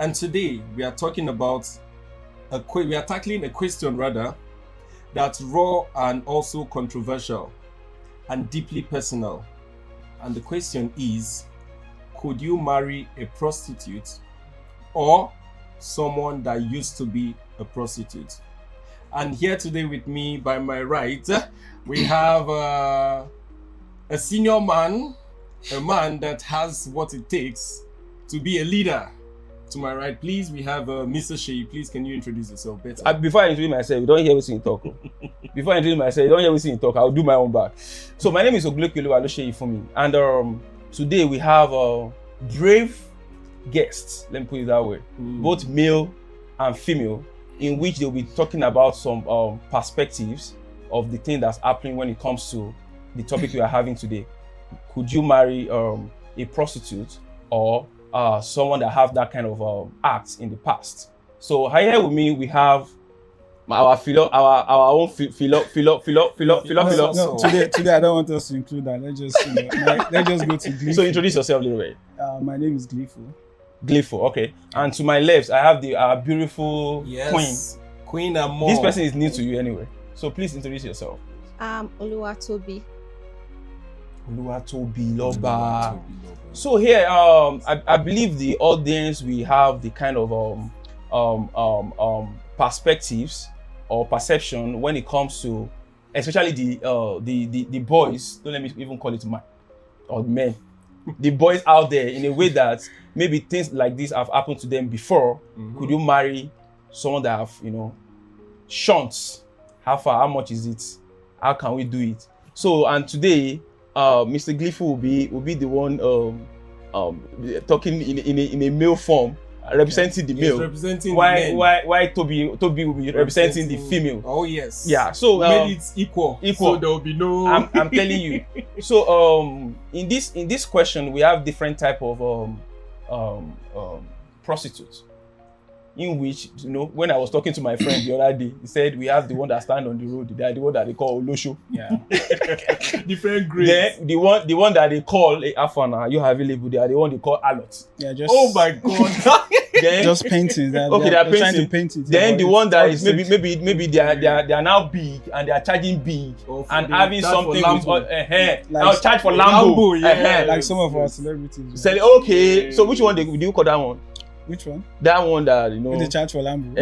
And today we are talking about we are tackling a question rather that's raw and also controversial and deeply personal. And the question is, could you marry a prostitute or someone that used to be a prostitute? And here today with me by my right, we have a senior man, a man that has what it takes to be a leader. To my right, please, we have Mr. Shea. Please, can you introduce yourself better? Before I introduce myself, you don't hear everything you talk. Before I introduce myself, you don't hear everything you talk. I'll do my own back. So my name is Oglekelu and today we have brave guests. Let me put it that way, both male and female, in which they'll be talking about some perspectives of the thing that's happening when it comes to the topic we are having today. Could you marry a prostitute or someone that have that kind of acts in the past? So here with me we have our own philo. No, today I don't want us to include that. Let's just go to Gleeful. So introduce yourself, little bit. My name is Gleeful. Gleeful, okay. And to my left I have our beautiful Queen and more. This person is new to you anyway, so please introduce yourself. Oluwatobi. Oluwatobi Loba. So here, I believe the audience we have the kind of perspectives or perception when it comes to, especially the boys. Don't let me even call it man or men. The boys out there in a way that maybe things like this have happened to them before. Could you marry someone that have shunt? How far? How much is it? How can we do it? So and today, Mr. Gleeful will be the one talking in a male form, representing the male. Representing why Toby will be representing the female. Oh yes. Yeah. So made it equal. So there will be no. I'm telling you. So in this question we have different type of prostitutes. In which, when I was talking to my friend the other day, he said we have the one that stand on the road, they are the one that they call Olosho. Yeah. Different grades. Then the one that they call Afana, you have available, they are the one they call Alot. Yeah, just. Oh my God. Then, just painting. They are trying to paint it. Then the one that is maybe they are now big and they are charging big and having something with now charge for Lambo. Like some of our celebrities. Okay, so which one do you call that one? Which one? That one that in the charge for Lambo.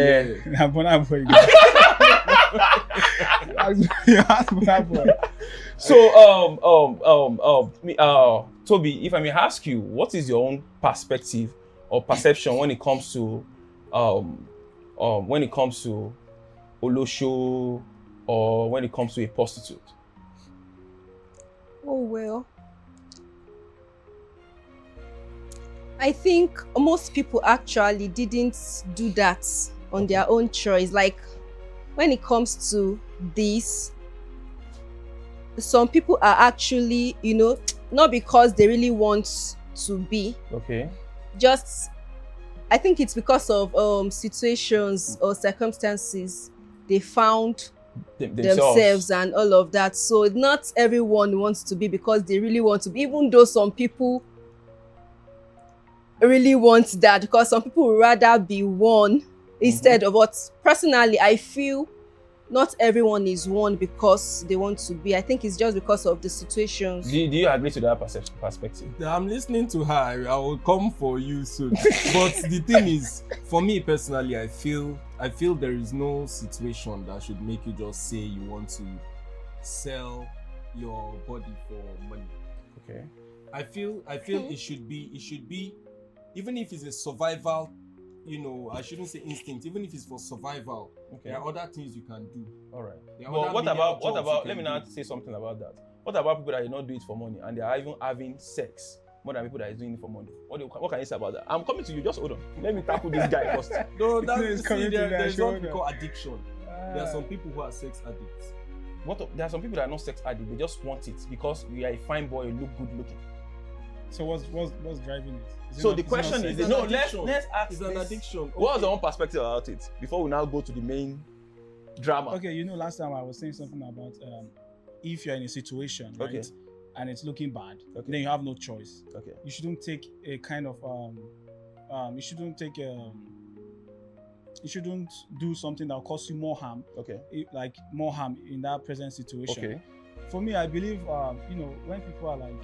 So Toby, if I may ask you, what is your own perspective or perception when it comes to Olosho or when it comes to a prostitute? Oh well, I think most people actually didn't do that on their own choice. Like when it comes to this, some people are actually, not because they really want to be. Okay. Just, I think it's because of situations or circumstances they found themselves and all of that. So not everyone wants to be because they really want to be, even though some people really want that, because some people would rather be one instead of what. Personally, I feel not everyone is one because they want to be. I think it's just because of the situations. Do you agree to that perspective? I'm listening to her. I will come for you soon. But the thing is, for me personally, I feel there is no situation that should make you just say you want to sell your body for money. Okay. I feel it should be, even if it's a survival, I shouldn't say instinct, even if it's for survival, there are other things you can do. All right. But what about let me now say something about that. What about people that do not do it for money and they are even having sex more than people that is doing it for money? What can you say about that? I'm coming to you, just hold on. Let me tackle this guy first. No, there's what we call addiction. There are some people who are sex addicts. There are some people that are not sex addicts, they just want it because you are a fine boy, you look good looking. So what's driving it? So the question is, let's ask. It's an addiction. Okay. What's your own perspective about it before we now go to the main drama? Okay, last time I was saying something about if you're in a situation, right, and it's looking bad, then you have no choice. Okay. You shouldn't take a kind of you shouldn't take you shouldn't do something that will cause you more harm. Okay. Like more harm in that present situation. Okay. For me, I believe when people are like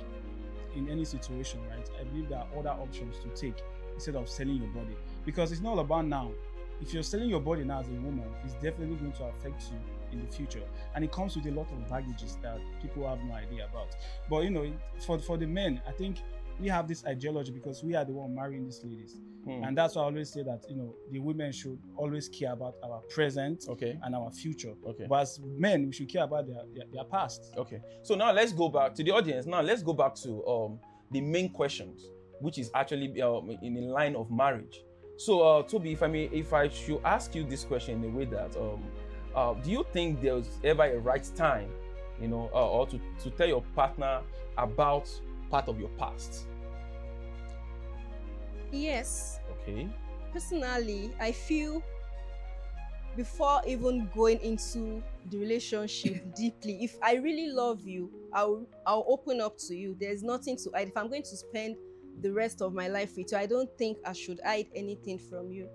in any situation, right? I believe there are other options to take instead of selling your body, because it's not all about now. If you're selling your body now as a woman, it's definitely going to affect you in the future, and it comes with a lot of baggages that people have no idea about. But for the men, I think we have this ideology because we are the one marrying these ladies, and that's why I always say that the women should always care about our present and our future. Okay. But as men, we should care about their past. Okay. So now let's go back to the audience. Now let's go back to the main questions, which is actually in the line of marriage. So Toby, if I should ask you this question in a way that do you think there's ever a right time, or to tell your partner about part of your past? Yes. Okay. Personally, I feel before even going into the relationship deeply, if I really love you, I'll open up to you. There's nothing to hide. If I'm going to spend the rest of my life with you, I don't think I should hide anything from you.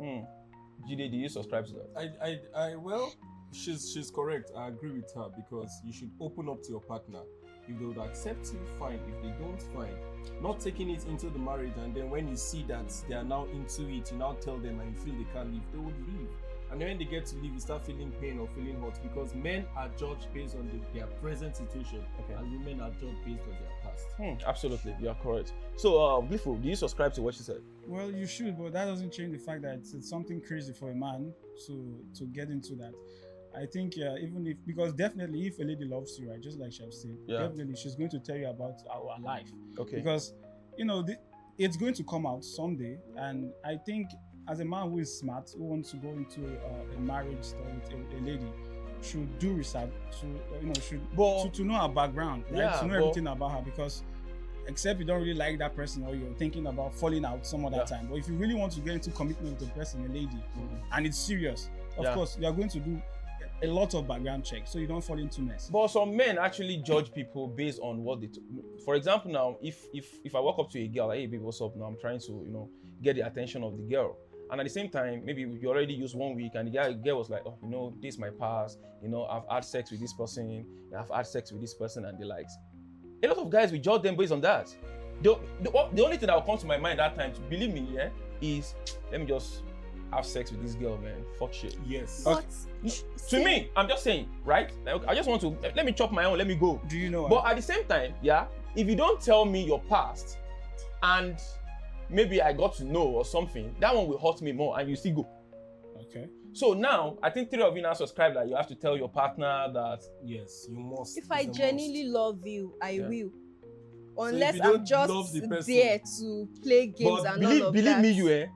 Jide, do you subscribe to that? I well, she's correct. I agree with her, because you should open up to your partner. If they would accept you, fine. If they don't, fine. Not taking it into the marriage, and then when you see that they are now into it, you now tell them and you feel they can't leave, they would leave. And then when they get to leave, you start feeling pain or feeling hurt, because men are judged based on their present situation, and women are judged based on their past. Absolutely, you are correct. So, Blifo, do you subscribe to what she said? Well, you should, but that doesn't change the fact that it's something crazy for a man to get into that. I think because definitely if a lady loves you, right, just like she has said, definitely she's going to tell you about our life. Okay. Because it's going to come out someday, and I think as a man who is smart, who wants to go into a marriage story with a lady, should do research to know her background, right? To know everything about her, because except you don't really like that person or you're thinking about falling out some other time. But if you really want to get into commitment with a person, a lady, and it's serious, of course, you are going to do a lot of background checks so you don't fall into mess. But some men actually judge people based on what they for example, now if I walk up to a girl like, hey baby, what's up? Now I'm trying to get the attention of the girl, and at the same time maybe you already used 1 week and the girl was like, oh, this is my past, I've had sex with this person, I've had sex with this person, and the likes. A lot of guys will judge them based on that. The only thing that will come to my mind that time, to believe me, is let me just have sex with this girl, man. Fuck shit. Yes. But to me, I'm just saying, right? Like, I just want to let me chop my own, let me go. Do you know? But at the same time, if you don't tell me your past and maybe I got to know or something, that one will hurt me more, and you still go. Okay. So now I think 3 of you now subscribe that you have to tell your partner that yes, you must. If I genuinely love you, I will. So unless I'm just there to play games and all of that. Believe me,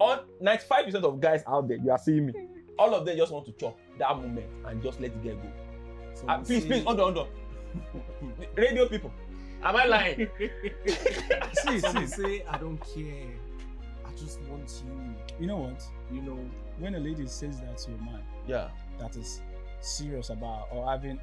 all 95% of guys out there, you are seeing me. All of them just want to chop that moment and just let the girl go. So please, hold on. Radio people, am I lying? see, say I don't care. I just want you. You know what? When a lady says that to a man, that is serious about or having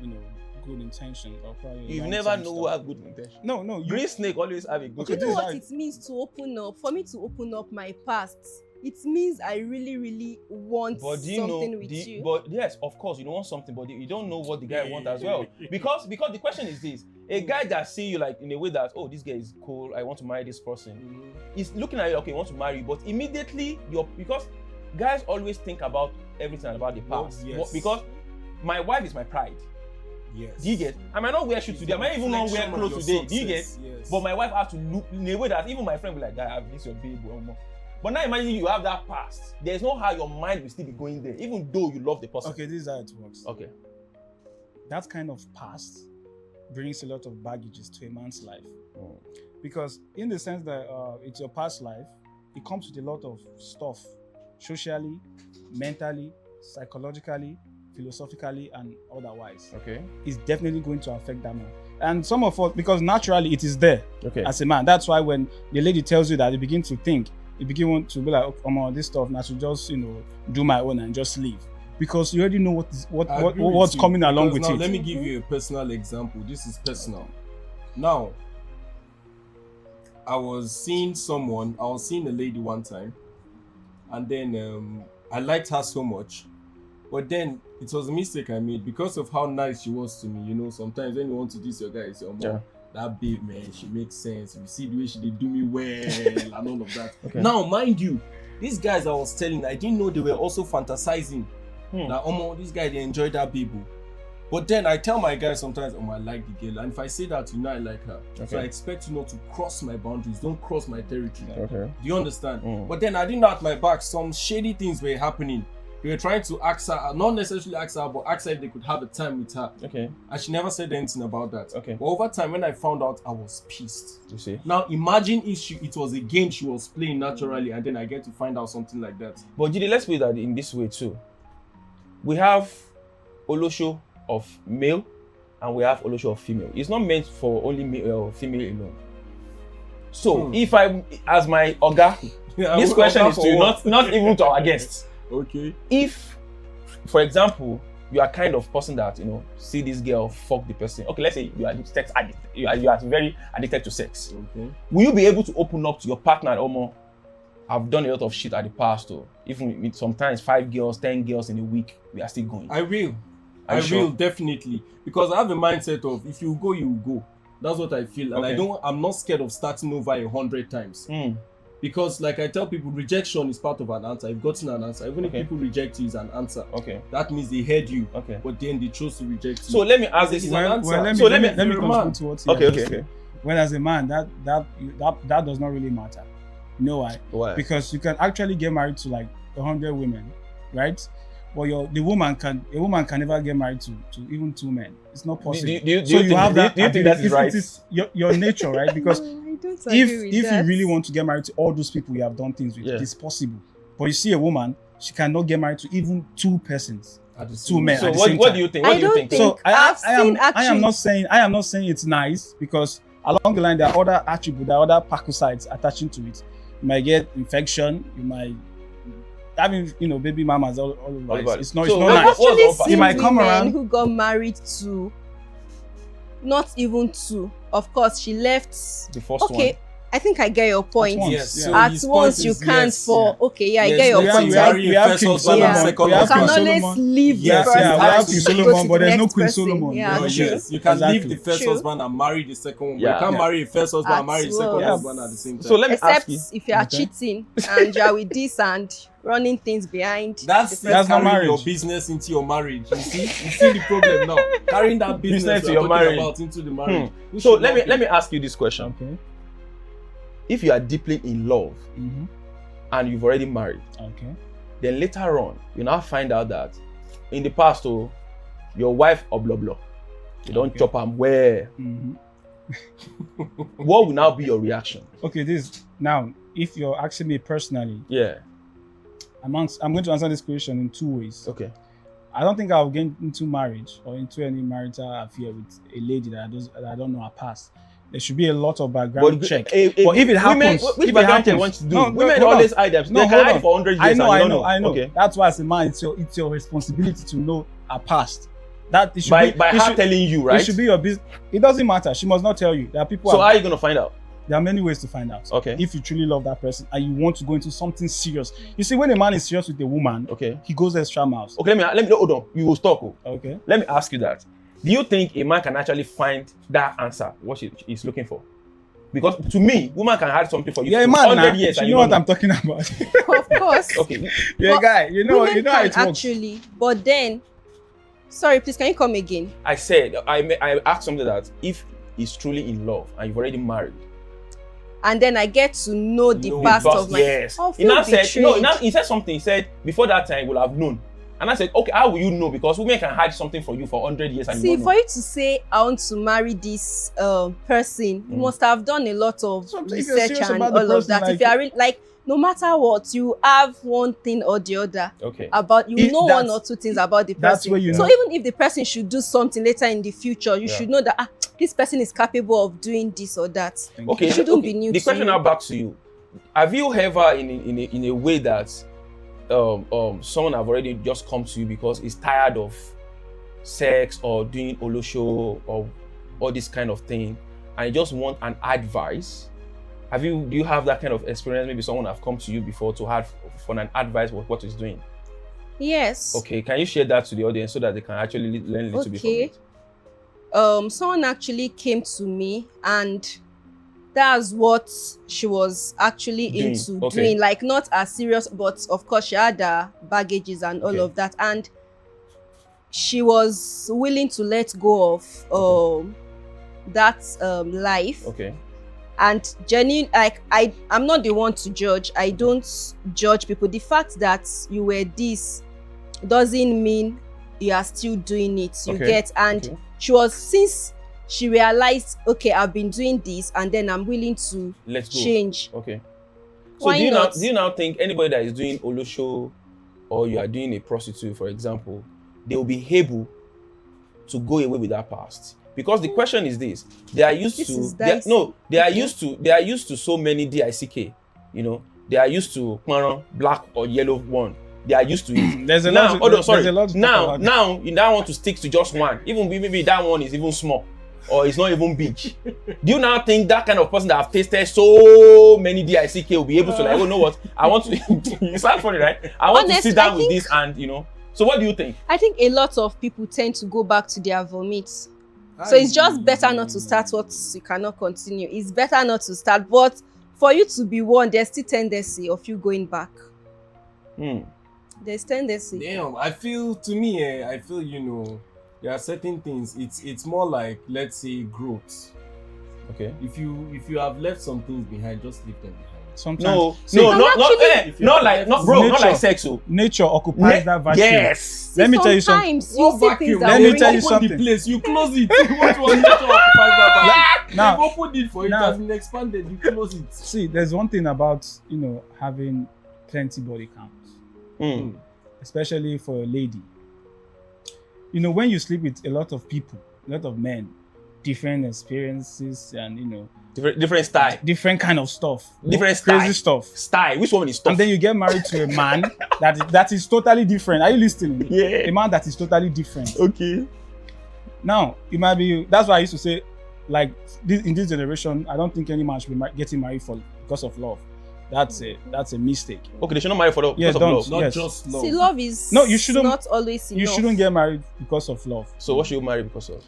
good intention or probably you never know who has good intention. No. Green snake always have a good. You know what it means to open up? For me to open up my past, it means I really, really want something with you. But yes, of course, you don't want something, but you don't know what the guy wants as well. Because the question is this: a guy that see you like in a way that, oh, this guy is cool, I want to marry this person, is looking at you, okay, want to marry you, but immediately because guys always think about everything about the past. Yes. Because my wife is my pride. Yes. Do you get? I might not wear shoes today. I might even not wear clothes today. Do you get? Yes. But my wife has to look in a way that even my friend will be like, "Guy, this your babe or more." But now imagine you have that past. There's no how your mind will still be going there, even though you love the person. Okay, this is how it works. Okay. That kind of past brings a lot of baggages to a man's life. Because in the sense that it's your past life, it comes with a lot of stuff, socially, mentally, psychologically, philosophically, and otherwise. Okay. It's definitely going to affect that man. And some of us, because naturally it is there as a man. That's why when the lady tells you that, you begin to think, you begin to be like, oh, come on, this stuff, now I should just, do my own and just leave. Because you already know what's coming along with it. Let me give you a personal example. This is personal. Now, I was seeing a lady one time, and then I liked her so much, but then it was a mistake I made because of how nice she was to me. You know, sometimes when you want to diss your guy, you say, "Oh, Yeah. that babe, man, she makes sense. You see the way she did do me well and all of that." Okay. Now, mind you, these guys I was telling, I didn't know they were also fantasizing that this guy, they enjoyed that babe. But then I tell my guys sometimes, I like the girl, and if I say that, I like her. Okay. So I expect you not to cross my boundaries. Don't cross my territory. Okay. Do you understand? But then I didn't know at my back some shady things were happening. They were trying to ask her, not necessarily ask her, but ask her if they could have a time with her. Okay. And she never said anything about that. Okay. But over time, when I found out, I was pissed. You see? Now imagine if it was a game she was playing naturally, and then I get to find out something like that. But Jide, let's put that in this way too. We have Olosho of male and we have Olosho of female. It's not meant for only male or female alone. So if I, as my Oga, this question is to you, not even to our guests. Okay. If, for example, you are kind of person that, see this girl fuck the person. Okay, let's say you are sex addict. You are very addicted to sex. Okay. Will you be able to open up to your partner, Omo? I've done a lot of shit at the past, though. Even with sometimes 5 girls, 10 girls in a week, we are still going. I will. Are you sure? Will definitely, because I have a mindset of if you go, you go. That's what I feel, and Okay. I'm not scared of starting over 100 times. Because, like I tell people, rejection is part of an answer. I've gotten an answer. Even if people reject you, is an answer. Okay. That means they heard you. Okay. But then they chose to reject you. So let me ask this. It's an answer. Well, let So me you're a contribute man. to what you have Okay. said. Well, as a man, that does not really matter. You know why? Why? Because you can actually get married to like 100 women, right? But a woman can never get married to even 2 men. It's not possible. Do you think that is right? It's your nature, right? Because I don't agree with if that. you really want to get married to all those people you have done things with, it's possible. But you see a woman, she cannot get married to even 2 persons, 2 men. So at the same what time. do you think? I What do you don't think? think- So I've seen I am not saying it's nice, because along the line there are other attributes, there are other parasites attaching to it. You might get infection, you might having baby mamas all over. It's not So it's not I've nice. actually It seen might come women around- who got married to not even 2. Of course, she left. The first Okay, I think I get your point. once. Yes. Yeah. So At his once point you is can't yes. for okay, I Yes, get your yes, point. you have- marry we a have first King husband and Solomon. second We have You can husband. King always Solomon. leave Yes, the first yeah, we have house King and go Solomon, to but the there's no next Queen person. Solomon. Yeah, No, true. yes, you can Exactly. leave the first True. husband and marry the second one. Yeah. You can't marry a first husband and marry the second At husband at the same time. So let me Except ask you. if you are Okay. cheating and you are with this and running things behind. That's That's not carrying marriage. your business into your marriage. You see the problem now. Carrying that business Business to we're your talking marriage. about into the marriage. Which So should not be. let me ask you this question. Okay. If you are deeply in love Mm-hmm. and you've already married, Okay. then later on you now find out that in the past, your wife or blah blah, you don't Okay. chop am well. Mm-hmm. What will now be your reaction? Okay. Now, if you're asking me personally, Yeah. I'm going to answer this question in 2 ways. Okay. I don't think I'll get into marriage or into any marital affair with a lady that I don't know her past. There should be a lot of background check. But if it women, happens- which if it background check happens- want to do? No, Women hold on. always hide them. No, They can hold hide on. for 100 years. I and you don't know. Okay. That's why as a man, it's your responsibility to know her past. That it should By be, her telling you, right? It should be your business. It doesn't matter. She must not tell you. There are people. So how are you gonna find out? There are many ways to find out. Okay. If you truly love that person and you want to go into something serious, you see, when a man is serious with a woman, Okay. he goes extra miles. Okay. Let me hold on. You will stop. Okay. Let me ask you that. Do you think a man can actually find that answer, what he's looking for? Because to me, woman can hide something for you Yeah, for man. 100 years. You and know what don't I'm talking about. Of course. Okay. Yeah, But guy. You know Women how can it works. actually, but then, sorry, please, can you come again? I said, I asked something that if he's truly in love and you've already married. And then I get to know the No, past Because, of my. yes. I'll He feel now said, betrayed. he said something. He said, before that time, you will have known. And I said, okay, how will you know? Because women can hide something from you for 100 years and See, you don't for know. you to say I want to marry this person, you must have done a lot of So if you're research serious and about the all of person, that. like- If you are like, no matter what, you have one thing or the other Okay. about you If know that's- one or two things about the person. that's where you so know. even if the person should do something later in the future, you Yeah. should know that this person is capable of doing this or that. Okay. It shouldn't okay. be new The to question you. now back to you. Have you ever in a way that someone have already just come to you because he's tired of sex or doing olosho or all this kind of thing and you just want an advice Do you have that kind of experience? Maybe someone have come to you before to have for an advice with what he's doing. Yes. Okay, can you share that to the audience so that they can actually learn a little bit from it? Someone actually came to me, and that's what she was actually into doing. Like, not as serious, but of course she had her baggages and all of that, and she was willing to let go of that life. Okay. And genuine, like, I'm not the one to judge. I don't judge people. The fact that you were this doesn't mean you are still doing it. You get? And she was, since she realized, okay, I've been doing this, and then I'm willing to change. Okay. So do you now think anybody that is doing Olosho, or you are doing a prostitute, for example, they will be able to go away with that past? Because the question is this: they are used they are used to so many DICK. You know, they are used to black or yellow one. They are used to it. There's a now, lot. Now you now want to stick to just one. Even maybe that one is even small, or it's not even big. Do you now think that kind of person that have tasted so many DICK will be able to, like, oh, know what? I want to. You sound funny, right? I want to sit down with this, and you know. So what do you think? I think a lot of people tend to go back to their vomits. So it's just better not to start what you cannot continue. It's better not to start. But for you to be one, there's still tendency of you going back. There's tendency. Damn, I feel, you know, there are certain things. It's more like, let's say, growth. Okay. If you have left some things behind, just leave them behind. Sometimes. Not like sex. So nature occupies that vacuum. Yes. Let me tell you something. Let me tell you something. The place, you close it. What was nature occupies that vacuum? Now, you opened it for it has been expanded. You close it. See, there's one thing about, you know, having plenty body count, especially for a lady. You know, when you sleep with a lot of people, a lot of men, different experiences, and you know. Different style. Different kind of stuff. Different style. Crazy stuff. Style. Which one is stuff? And then you get married to a man that is totally different. Are you listening? Yeah. A man that is totally different. Okay. Now, it might be, that's why I used to say, like, in this generation, I don't think any man should be getting married because of love. That's a mistake. Okay, they should not marry because of love. Not just love. See, love is not always enough. You shouldn't get married because of love. So what should you marry because of?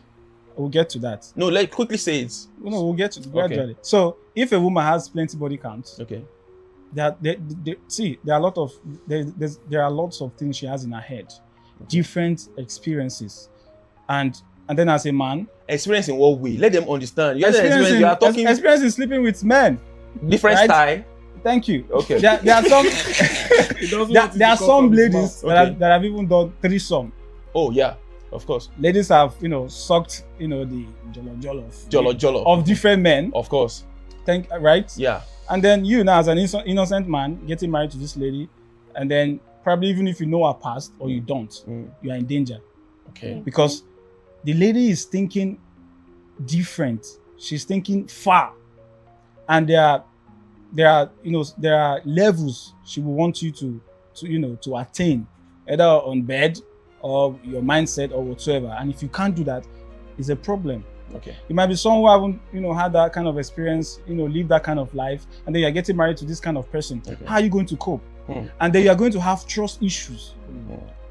We'll get to that. No, like, quickly say it. No, we'll get to it gradually. Okay. So, if a woman has plenty body count, okay, there are lots of things she has in her head, different experiences, and then as a man, experience in what way? Let them understand. Experience in sleeping with men, different style. Thank you. Okay. There are some. there are some ladies that have even done threesome. Oh yeah. Of course. Ladies have, you know, sucked, you know, the jollo of different men. Of course. Right? Yeah. And then you now, as an innocent man, getting married to this lady, and then probably even if you know her past or you don't, you are in danger. Okay. Because the lady is thinking different. She's thinking far. And there are levels she will want you to attain, either on bed or your mindset or whatsoever. And if you can't do that, it's a problem. Okay. You might be someone who haven't, you know, had that kind of experience, you know, live that kind of life, and then you're getting married to this kind of person. Okay. How are you going to cope? And then you're going to have trust issues.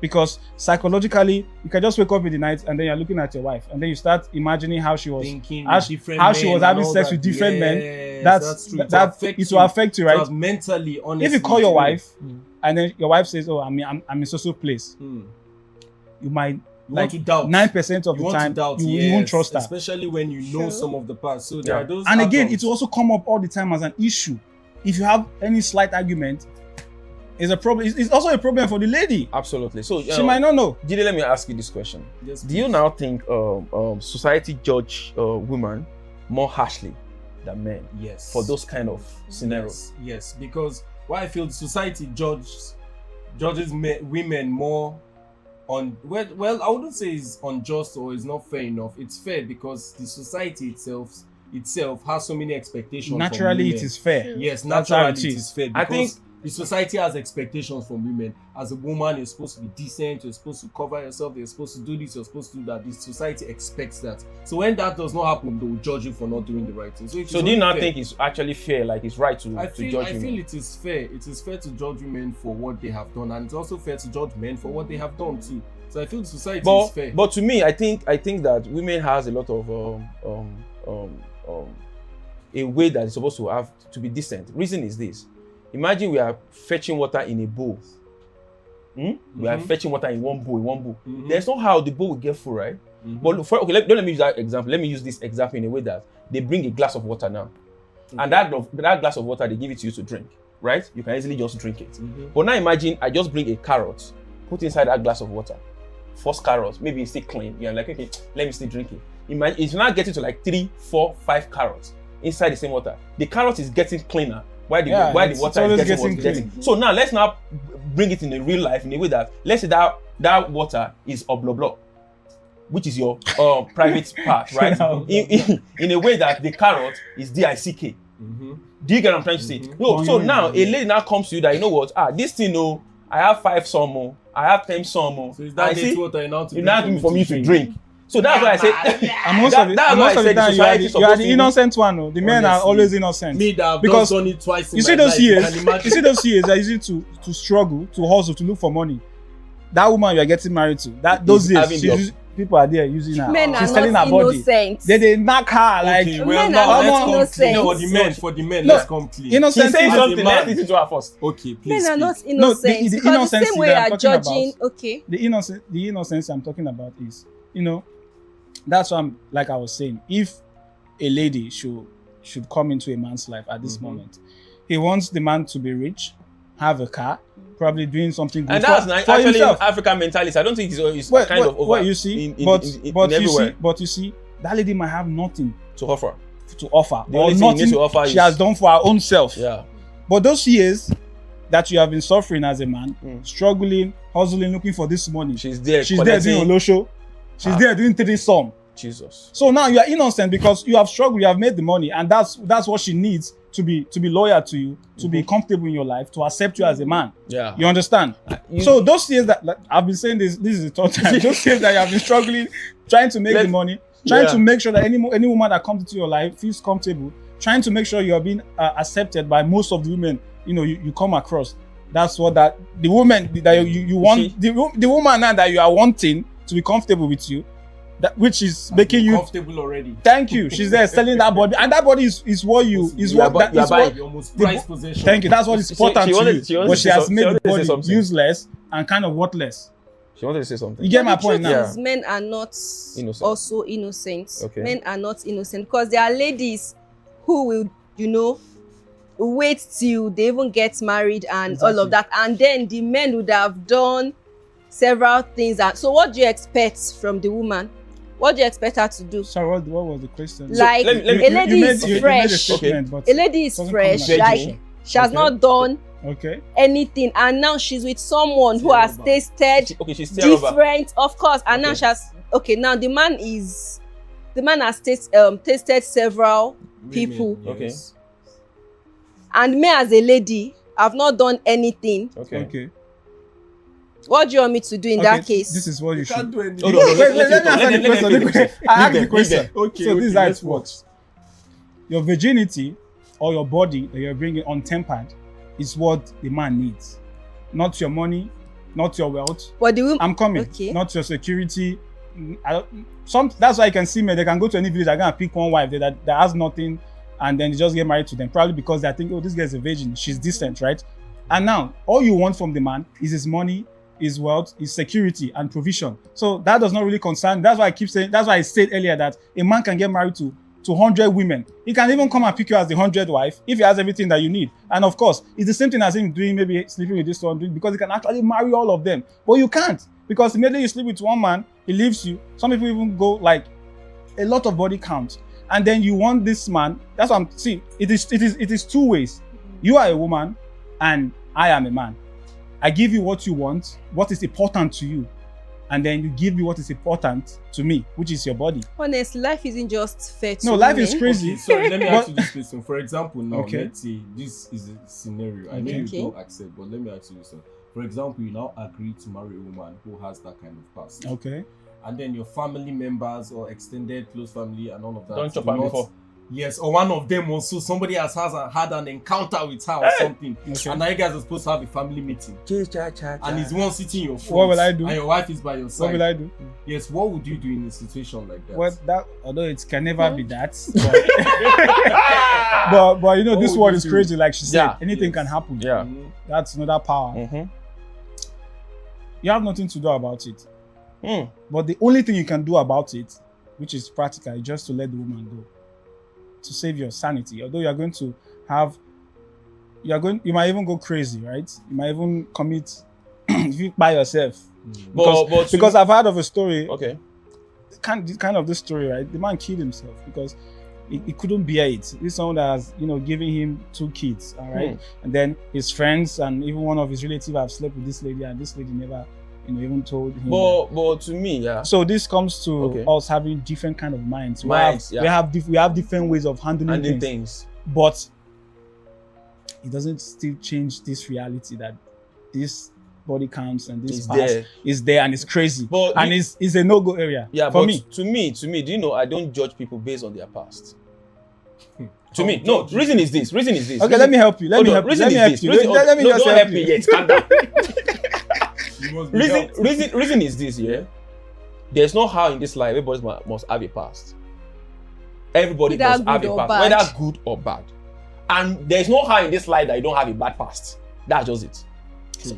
Because psychologically, you can just wake up in the night and then you're looking at your wife, and then you start imagining how she was thinking, how she was having sex with different men. That's true. It will affect you, right? Mentally, honestly. If you call your wife and then your wife says, "Oh, I'm in social place," you might want to doubt. 9% of the time you won't trust her, especially when you know some of the past. So there are those. And again, it will also come up all the time as an issue. If you have any slight argument, it's a problem. It's also a problem for the lady. Absolutely. So she might not know. Jide, let me ask you this question. Yes, do you now think society judge women more harshly than men? Yes. For those kind of scenarios. Yes. Because why I feel the society judges women more on I wouldn't say it's unjust or it's not fair enough. It's fair because the society itself has so many expectations. Naturally, it is fair. Yes, naturally it is fair. I think The society has expectations from women. As a woman, you're supposed to be decent, you're supposed to cover yourself, you're supposed to do this, you're supposed to do that. The society expects that. So when that does not happen, they will judge you for not doing the right thing. So do you not think it's actually fair, like it's right to judge women? I feel it is fair. It is fair to judge women for what they have done, and it's also fair to judge men for what they have done too. So I feel the society is fair. But to me, I think that women has a lot of a way that is supposed to have to be decent. Reason is this: imagine we are fetching water in a bowl. We are fetching water in one bowl. There's no how the bowl will get full, right? But don't let me use that example. Let me use this example in a way that they bring a glass of water now, and that glass of water they give it to you to drink, right? You can easily just drink it. But now imagine I just bring a carrot, put inside that glass of water. First carrot, maybe it's still clean. You're like, okay, let me still drink it. Imagine it's now getting to like 3, 4, 5 carrots inside the same water. The carrot is getting cleaner. Why the water is getting. So now let's now bring it in a real life in a way that let's say that water is obloblo, which is your private part, right? in a way that the carrot is DICK. Do you get what I'm trying to say? No. So now a lady now comes to you that, you know what? This thing, I have 5 some more. I have 10 some more. So is that water you're now giving for me to drink? So that's why I said. And most of the time you are the innocent one. No? The men are always innocent. Me that have because done it twice. You see those years that easy to struggle, to hustle, to look for money. That woman you are getting married to, those years, people are there using her. Men She's are selling not her body. innocent. They knock her like. Okay, men are not innocent. For the men, let's come clean. Innocent. She's saying something. Let's listen to her first. Okay, please. Men are not innocent. The because innocence the same way that you I'm are talking judging. about, Okay. The innocence I'm talking about is, that's what like I was saying. If a lady should come into a man's life at this moment, he wants the man to be rich, have a car, probably doing something good and that's for actually himself. African mentality. I don't think it's kind of over. What you see, but you see, that lady might have nothing to offer. The only thing nothing you need to offer she has done for her own self. Yeah. But those years that you have been suffering as a man, struggling, hustling, looking for this money, she's there doing Olosho. She's there doing 3 some. Jesus. So now you are innocent because you have struggled, you have made the money, and that's what she needs to be loyal to you, to be comfortable in your life, to accept you as a man. Yeah. You understand? So those years that I've been saying this is the third time. Those years that you have been struggling, trying to make the money, trying to make sure that any woman that comes into your life feels comfortable, trying to make sure you are being accepted by most of the women you come across. That's what the woman that you want, the woman now that you are wanting to be comfortable with you, which is making you comfortable already. Thank you. She's there selling that body, and that body is what you is what that is what your most prized possession. Thank you. That's what is important to you. But she has made the body useless and kind of worthless. She wanted to say something. You get my point now? Yeah. Men are not also innocent. Okay. Men are not innocent because there are ladies who will, wait till they even get married and all of that, and then the men would have done several things. So what do you expect from the woman? What do you expect her to do? Sorry, what was the question? Like, so a lady is fresh. A lady is fresh. Like, she has not done anything, and now she's with someone who has tasted she's different, of course. And now she has now the man has tasted several people. Okay. And me as a lady, I've not done anything. Okay. What do you want me to do in that case? This is what you should. Can't do anything. Let me answer the question. I asked the question. Okay. So this is how it works. Your virginity or your body that you're bringing untempered is what the man needs. Not your money, not your wealth. But the woman, I'm coming. Okay. Not your security. That's why you can see men. They can go to any village. They're gonna pick one wife that has nothing, and then they just get married to them. Probably because they think, this girl's a virgin. She's decent, right? And now all you want from the man is his money, his wealth, his security and provision. So that does not really concern. That's why I keep saying. That's why I said earlier that a man can get married to 100 women. He can even come and pick you as the 100th wife if he has everything that you need. And of course, it's the same thing as him doing maybe sleeping with this one, because he can actually marry all of them. But you can't, because immediately you sleep with one man, he leaves you. Some people even go like a lot of body count, and then you want this man. That's what I'm seeing. It is 2 ways. You are a woman, and I am a man. I give you what you want, what is important to you, and then you give me what is important to me, which is your body. Honestly, life isn't just fair to No, life women. is crazy. Okay, sorry, let me ask you this question. For example, now, Okay. let's say this is a scenario. I know Okay. you don't accept, but let me ask you this one. For example, you now agree to marry a woman who has that kind of past. Okay. And then your family members or extended close family and all of that. Don't chop do her not- before. Yes, or one of them also, somebody has had an encounter with her or something. Okay. And now you guys are supposed to have a family meeting. And he's one sitting in your front. What will I do? And your wife is by your side. What will I do? Yes, what would you do in a situation like that? Well, that although it can never be that, but you know, What this would world you is do? crazy. Like she said, Yeah. anything Yes. can happen. Yeah. Mhm. That's another power. Mm-hmm. You have nothing to do about it. Mm. But the only thing you can do about it, which is practical, is just to let the woman go, to save your sanity. Although you are going to have, you might even go crazy, right? You might even commit if you by yourself. Because I've heard of a story. Okay. Kind of this story, right? The man killed himself because he couldn't bear it. This is someone that has, giving him 2 kids, all right? And then his friends and even one of his relatives have slept with this lady, and this lady never, even told him. But to me, yeah. So this comes to Okay. us having different kind of minds. Minds, We have different ways of handling things. But it doesn't still change this reality that this body counts and this It's past there. is there and it's crazy. But And it's a no-go area Yeah, for but me. to me, do you know I don't judge people based on their past. To How me, no. judge you? Reason is this. Okay, let me help you. Let me help you. Reason Let me is help this. you. Reason, Let me no, just don't help help me you. yet. Calm down. You must be helped. reason is this. Yeah, there's no how in this life everybody must have a past. Everybody Whether must have good a or past, bad. whether good or bad. And there's no how in this life that you don't have a bad past. That's just it.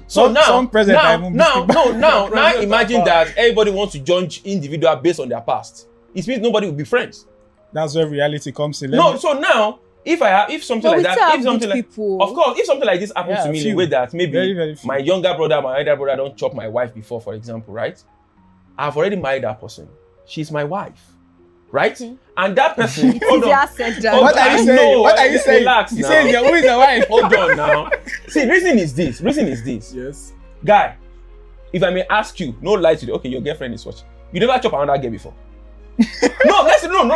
So Some president are even now President imagine are that everybody wants to judge individual based on their past. It means nobody will be friends. That's where reality comes in. So now if something But like we that, still have if something good like people. of course, if something like this happens Yeah, to me in a few. way that maybe Very, very few. my younger brother, my elder brother don't chop my wife before, for example, right? I've already married that person. She's my wife, right? And that person, hold Easier on. said than What are you I saying? know, What are you saying? relax He now. says, yeah, who is the wife? Hold on now. See, reason is this. Yes. Guy, if I may ask you, no lie to you, okay, your girlfriend is watching. You never chop another girl before. no,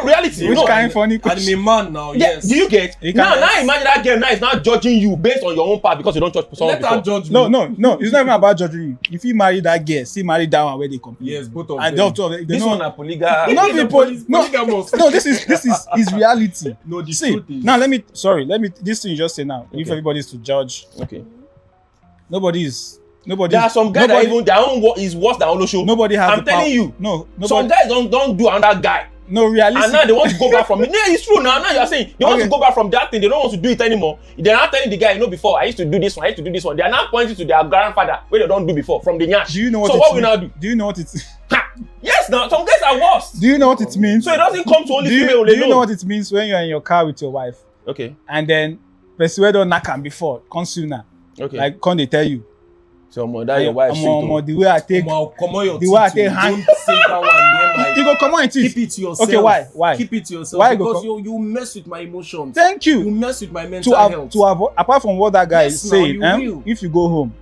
reality. Which no. kind of funny And question? a man now, Yeah, yes. do you get? You Now can- imagine that girl now is not judging you based on your own part because you don't chop someone Let her before. judge No, me. no. It's not even about judging you. If you marry that girl, see marry that one where they compete. Yes, both of And them. they This know. one a polygamy. Not The people. No, polygamous. no. This is reality. No, the See, truth is. now let me. This thing you just say now. If Okay. everybody is to judge, Okay. nobody. There are some guys that even their own work is worse than Olosho. Nobody has. I'm the power. telling you. No. Some Nobody. guys don't do another guy. No realistic. And now they want to go back from it. No, it's true now. Now you're saying they want Okay. to go back from that thing. They don't want to do it anymore. They're not telling the guy, before I used to do this one, I used to do this one. They are now pointing to their grandfather where they don't do before from the nyash. Do you know what? So it what we means? now do? Do you know what it? Ha! Yes, now some guys are worse. Do you know what it means? So it doesn't come to only do female you alone. know what it means when you're in your car with your wife Okay. and then person wey don knack am before come sooner Okay. like come dey tell you so that your wife omo the way I take Come on, your the way I teeth, take you hand- don't say that one near my. you go comot im teeth. Keep it to yourself. Okay, why? Keep it to yourself. Why you go because you mess with my emotions. Thank You you. mess with my mental To health. avoid apart from what that guy Yes, is now, saying, you will. if you go home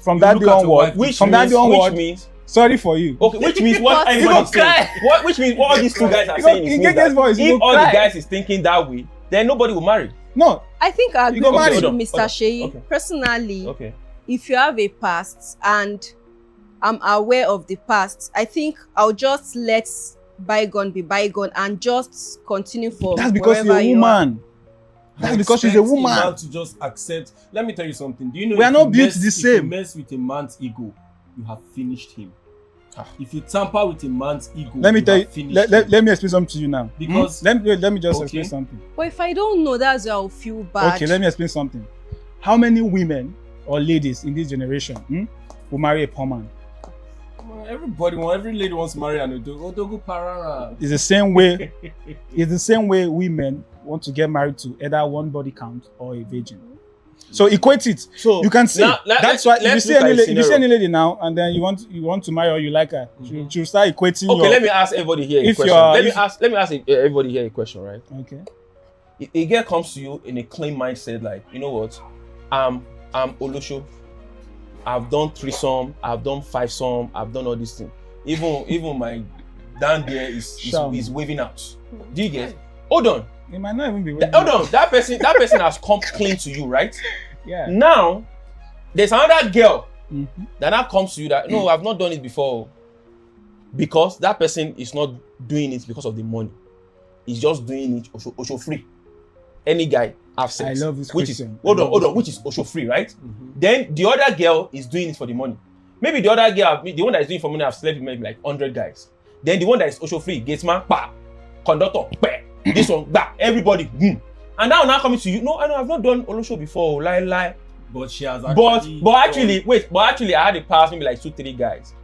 from You that look day at your onward, wife, which from that means, day onward, means sorry for you. okay, which means what You everybody go is saying. cry. Which means what all these two guys are You go- saying you is get that this voice, you if go all cry. the guys is thinking that way, then nobody will marry. No, I think I agree go with marry. you, Hold on, Mr. hold on. Sheyi. Okay. Personally, Okay. if you have a past and I'm aware of the past, I think I'll just let bygone be bygone and just continue for that's because you're wherever a you are. woman. That's because she's a Expect woman. man to just accept. Let me tell you something. Do you know We are if not you built mess- the If you same. mess with a man's ego, you have finished him. Ah. If you tamper with a man's ego, Let me tell you. have finished him. Let me explain something to you now. Because- let me just Okay. explain something. But if I don't know, that's where I'll feel bad. Okay, let me explain something. How many women or ladies in this generation will marry a poor man? every lady wants to marry an Odogu Parara. It's the same way. It's the same way women want to get married to either one body count or a virgin. So equate it. So You can see. now, That's why if you let's see look at any a lady, if you see scenario. any lady now, and then you want to marry her or you like her, she'll start equating. Okay, your, let me ask everybody here a If question. you are- Let me if- ask everybody here a question, right? Okay. A girl comes to you in a clean mindset, like, you know what? I'm Olosho. I've done threesome, I've done 5-some, I've done all these things. Even my down there is waving out. Do you get? Hold on. It might not even be. Hold on. That person has come clean to you, right? Yeah. Now, there's another girl that now comes to you that no, I've not done it before, because that person is not doing it because of the money. He's just doing it osho free. Any guy have sex. I love this which question. Is hold on, which is osho free, right? Then the other girl is doing it for the money. Maybe the other girl, the one that is doing it for money, have slept with maybe like 100 guys. Then the one that is osho free, gates man, conductor, this one, everybody, and now coming to you. No, I've not done Olosho before. Lie. But she has But actually, I had a pass maybe like 2-3 guys.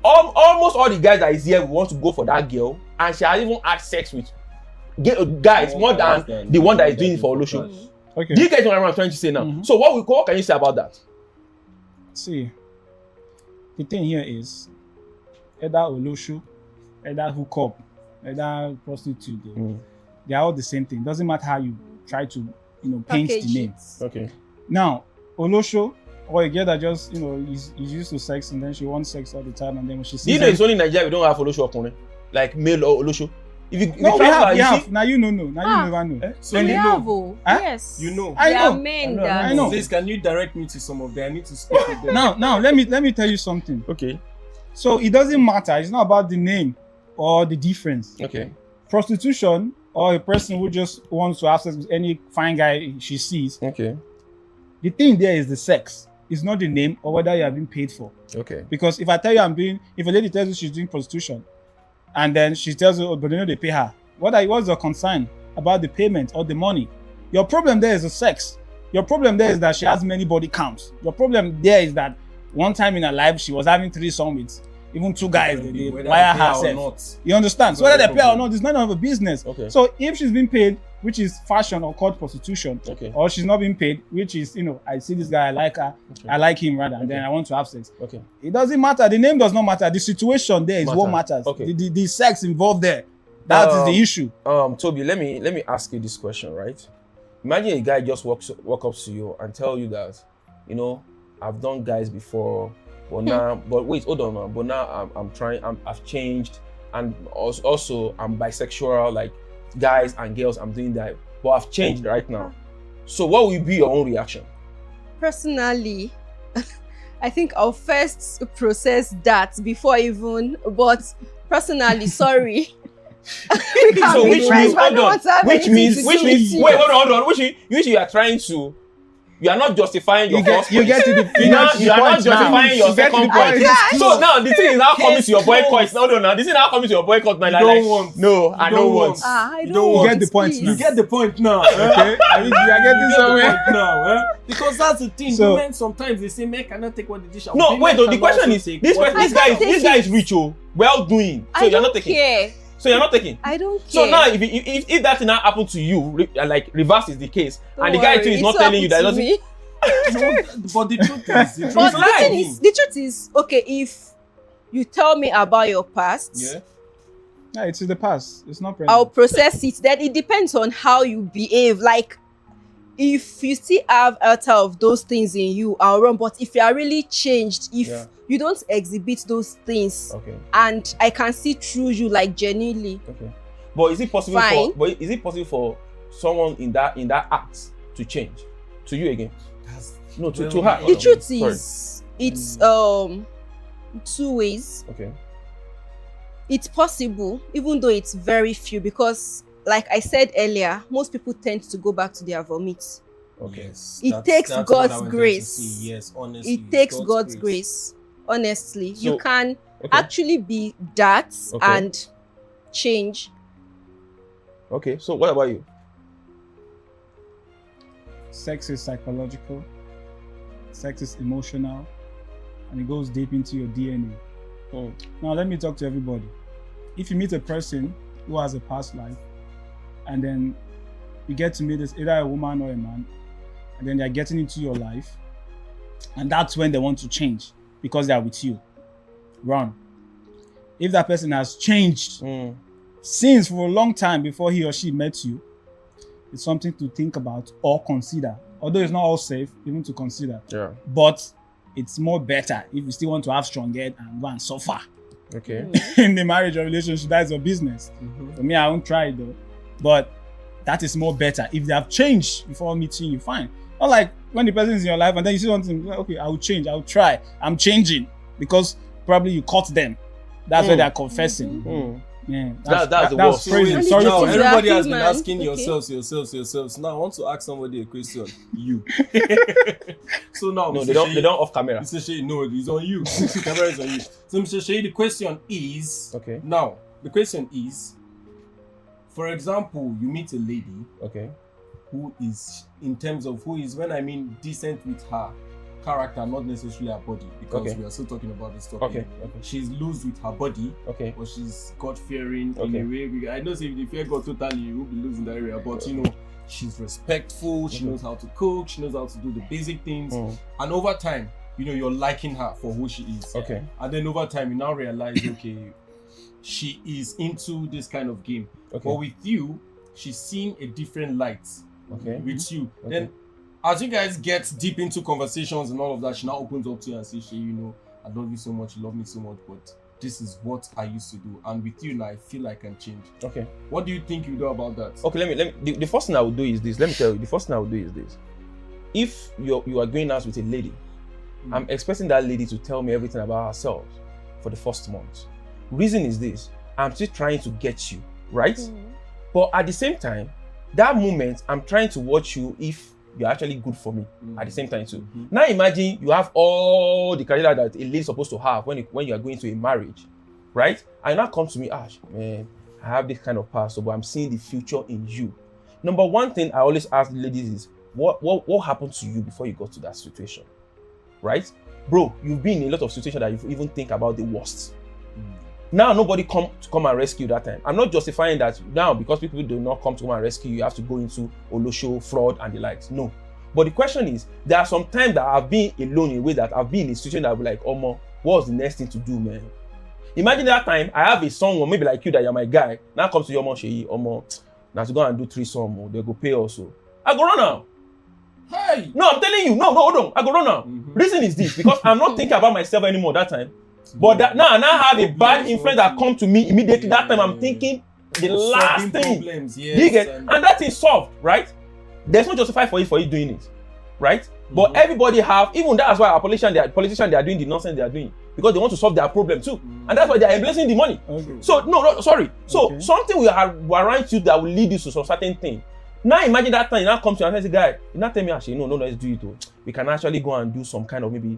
Almost all the guys that is here want to go for that girl, and she has even had sex with guys more than the one that is doing it for Olosho. Okay. Do you get what I'm trying to say now? So what can you say about that? See, the thing here is either Olosho, either hookup, either prostitute. They are all the same thing. Doesn't matter how you try to paint the name. Okay. Now, Olosho, or a girl that just is used to sex and then she wants sex all the time, and then when she sees it's only in Nigeria we don't have Olosho Okune, like male or Olosho. If we have. Now you know. Now you never know. So we you have. know. Yes. You know. I know. Men I know. Please, can you direct me to some of them? I need to speak with them. Now let me tell you something. Okay. So it doesn't matter. It's not about the name or the difference. Okay. Prostitution, or a person who just wants to have sex with any fine guy she sees. Okay. The thing there is the sex. It's not the name or whether you are being paid for. Okay. Because if I tell you if a lady tells you she's doing prostitution, and then she tells you, but they pay her. What's your concern about the payment or the money? Your problem there is the sex. Your problem there is that she has many body counts. Your problem there is that one time in her life she was having 3 with even 2 guys. They wire herself. You understand? So whether they pay or not, it's none of a business. Okay. So if she's being paid, which is fashion or called prostitution, or she's not being paid, which is I see this guy, I like her, I like him rather, and then I want to have sex. Okay. It doesn't matter. The name does not matter. The situation there is what matters. Okay. The sex involved there. That is the issue. Toby, let me ask you this question, right? Imagine a guy just walk up to you and tell you that, I've done guys before, but now, but wait, hold on now. But now I've changed, and also I'm bisexual, like guys and girls, I'm doing that, but I've changed right now. So what will be your own reaction? Personally, I think I'll first process that before even, but personally, sorry. So which means hold on, which means wait, hold on, which you are trying to, you are not justifying your first point. You get to the you are not justifying your second point. So now the thing is now coming to your boycott. No, this is now coming to your boycott. I don't want. No, I don't want. I don't want. You get the point now. You get the point now. Okay. I mean, you are getting somewhere now. Because that's the thing. So, women sometimes they say men cannot take what the dish. No, wait. The question is this guy is rich. Well doing. So you're not taking. Care. So you're not taking. I don't care. So now, if that thing now happened to you, like reverse is the case, Don't and the guy worry, too is it's not what telling you that happened to doesn't. me. But the truth is, But the truth is, okay, if you tell me about your past, Yeah, it's in the past. It's not present. I'll process it. Then it depends on how you behave. Like, if you still have out of those things in you, I'll run. But if you are really changed, if you don't exhibit those things, and I can see through you, like genuinely. Okay. But is it possible for someone in that act to change to you again? No, to her. The truth is, it's 2 ways. Okay. It's possible, even though it's very few, because like I said earlier, most people tend to go back to their vomit. Okay. Yes, it takes God's grace. Yes, honestly. It takes God's grace. Honestly, So, you can actually be that and change. Okay. So what about you? Sex is psychological. Sex is emotional, and it goes deep into your DNA. Now let me talk to everybody. If you meet a person who has a past life, and then you get to meet this either a woman or a man, and then they're getting into your life, and that's when they want to change because they are with you. Run. If that person has changed since for a long time before he or she met you, it's something to think about or consider. Although it's not all safe, even to consider. Yeah. But it's more better if you still want to have strong head and go and suffer Okay. in the marriage or relationship. That's your business. For me, I won't try it though. But that is more better. If they have changed before meeting you, fine. Not like when the person is in your life and then you see something, okay, I will change, I will try. I'm changing because probably you caught them. That's where they are confessing. Yeah, that's the worst. Crazy. So Sorry now for everybody you. has been Man. asking Okay. yourselves. Now I want to ask somebody a question. You. So now, No, Mr. they don't Sheyi- off camera. Mr. Sheyi, no, it's on you. The camera is on you. So Mr. Sheyi, the question is. Okay. Now the question is, for example, you meet a lady Okay. who is, in terms of who is, when I mean decent with her character, not necessarily her body, because Okay. we are still talking about this topic. Okay. Okay. She's loose with her body, Okay. but she's God fearing Okay. in a way. I know, say if you fear God totally, you will be losing that area. But you know, she's respectful. She knows how to cook. She knows how to do the basic things. And over time, you know, you're liking her for who she is. Okay. And then over time, you now realize, okay, she is into this kind of game. Okay. But with you, she's seeing a different light. Okay. With you, Okay. then as you guys get deep into conversations and all of that, she now opens up to you and says, "She, you know, I love you so much, you love me so much, but this is what I used to do, and with you now, I feel I can change." Okay. What do you think you do about that? Okay, let me the first thing I would do is this. Let me tell you, the first thing I would do is this. If you are going out with a lady, I'm expecting that lady to tell me everything about herself for the first month. Reason is this: I'm still trying to get you, right? But at the same time, that moment, I'm trying to watch you if you're actually good for me at the same time too. Now imagine you have all the criteria that a lady is supposed to have when you are going to a marriage, right? And now come to me, Ash, man, I have this kind of past, but I'm seeing the future in you. Number one thing I always ask ladies is, what happened to you before you got to that situation, right? Bro, you've been in a lot of situations that you even think about the worst. Now nobody come and rescue that time. I'm not justifying that now because people do not come to come and rescue you have to go into olosho, fraud and the likes. No. But the question is, there are some times that I've been alone in a way that I've been in a situation that I'll be like, Omo, what's the next thing to do, man? Imagine that time I have a someone maybe like you that you're my guy. Now comes to your mom, Sheyi, Omo, now to go and do 3 some, they go pay also. I go run now. Hey! No, I'm telling you, no, hold on. I go run now. Reason is this, because I'm not thinking about myself anymore that time. But that now I have a bad influence that come to me immediately. That time I'm thinking the last thing. Problems, Do you get? And that is solved, right? There's no justify for you doing it, right? But everybody have, even that's why our politicians they are doing the nonsense they are doing because they want to solve their problem too, and that's why they are embracing the money. Okay. So no, sorry. So something will warrant you that will lead you to some certain thing. Now imagine that time you now come to you and say, guy, you now tell me actually no, let's do it. Oh. We can actually go and do some kind of maybe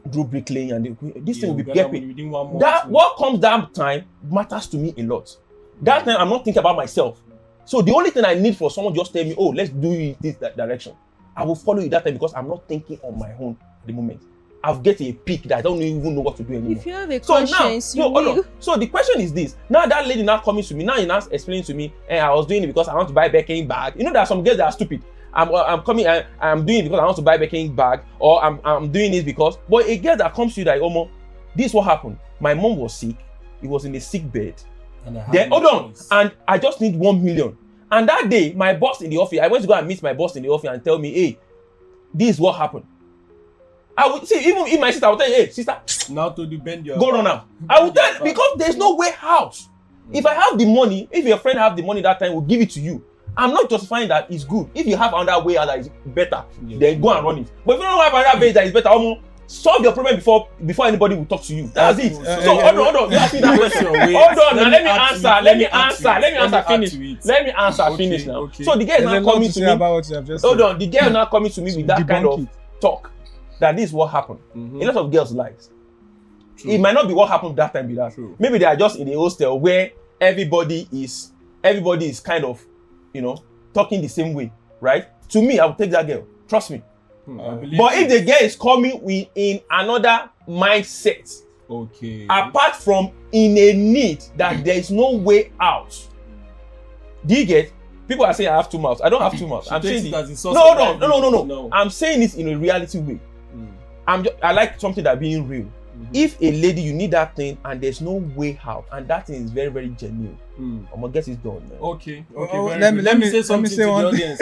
do bricklaying and this thing will be getting. That what comes that time matters to me a lot. That time I'm not thinking about myself. So the only thing I need for someone just tell me, oh, let's do it this direction. I will follow you that time because I'm not thinking on my own at the moment. I've get a peak that I don't even know what to do anymore. If you have a conscience, you will. So the question is this. Now that lady now coming to me, now you now explaining to me, I was doing it because I want to buy Birkin bag. You know there are some girls that are stupid. I'm doing it because I want to buy Birkin bag, or I'm doing this because. But a girl that comes to you like, Omo, this is what happened. My mom was sick. He was in a sick bed. Then hold on, and I just need 1 million. And that day, my boss in the office, I went to go and meet my boss in the office and tell me, hey, this is what happened. I would see, even in my sister, I would tell you, hey, sister, now to the bend your go run now. I would tell because there's no way out. If I have the money, if your friend have the money that time, we'll give it to you. I'm not justifying that it's good. If you have another way out that is better, then go and run it. But if you don't have another way that is better, solve your problem before anybody will talk to you. That's it. So hold on. You ask me that question. Hold on. Now let me answer. Finish now. Okay. So the girl is now coming to me. Hold on. The girl now coming to me with that kind of talk. That this is what happened. A lot of girls lies. It might not be what happened that time. Be that. Maybe they are just in a hostel where everybody is kind of, talking the same way, right? To me, I will take that girl. Trust me. But if the girl is coming in another mindset, apart from in a need that there is no way out, do you get? People are saying I have 2 mouths. I don't have 2 mouths. I'm saying it. No. I'm saying this in a reality way. I like something that being real. If a lady you need that thing and there's no way out, and that thing is very very genuine, I'm gonna get it done. Man. Okay. Let me say one thing.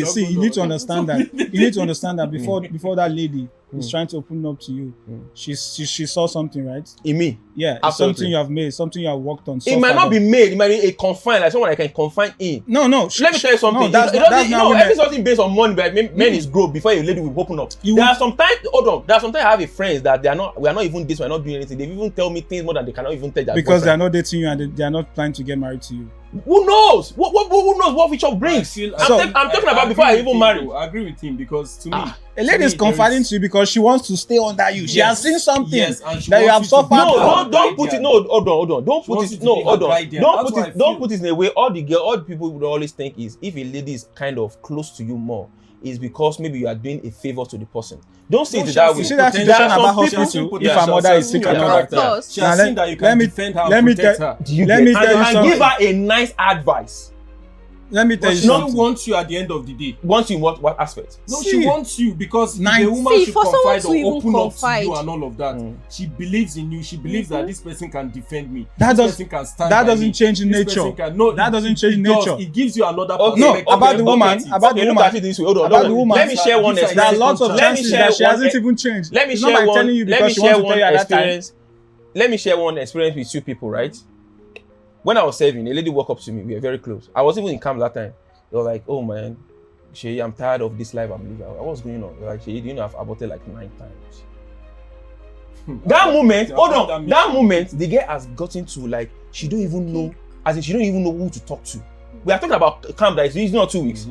See, you need to understand that. You need to understand that before that lady is trying to open up to you. She saw something, right? In me. Yeah, it's Absolutely. something you have made, something you have worked on. It might not be made, it might be a confined, like someone I can confine in. No. Let me tell you something. No, that's not women. Every something based on money, but men is broke before a lady will open up. There are sometimes I have a friends that we are not even this, we are not doing anything. They even tell me things more than they cannot even tell their because boyfriend. they are not dating you and they are not planning to get married to you. Who knows? Who knows what future brings? I'm talking about before I even marry. I agree with him because to me, a lady is confiding to you because she wants to stay under you. She has seen something that you have suffered. No, don't put it. No, hold on. Don't put it. No, hold on. Don't put it in a way. All the people would always think is if a lady is kind of close to you more, is because maybe you are doing a favor to the person. Don't see it that way. You see that situation about hospital? If her mother is sick and all that. She has seen that you can defend her and protect her. Let me tell you something. Give her a nice advice. Let me tell you something. She something. wants you at the end of the day. Wants you in what aspect? No, she wants you because the woman should confide or open up to you and all of that. She believes in you. She believes that this person can defend me. This person can stand by me. That doesn't change nature. That doesn't change nature. It gives you another perspective. No, about the woman. About the woman. Let me share one experience. There are lots of chances that she hasn't even changed. Let me share one experience with two people, right? When I was serving, a lady walked up to me. We were very close. I was even in camp that time. They were like, "Oh man, Shay, I'm tired of this life I'm living. What's going on?" They're like, "Shay, do you know I've aborted like 9 times?" That moment, that moment, the girl has gotten to like she don't even know, as in she don't even know who to talk to. We are talking about camp that is not 2 weeks.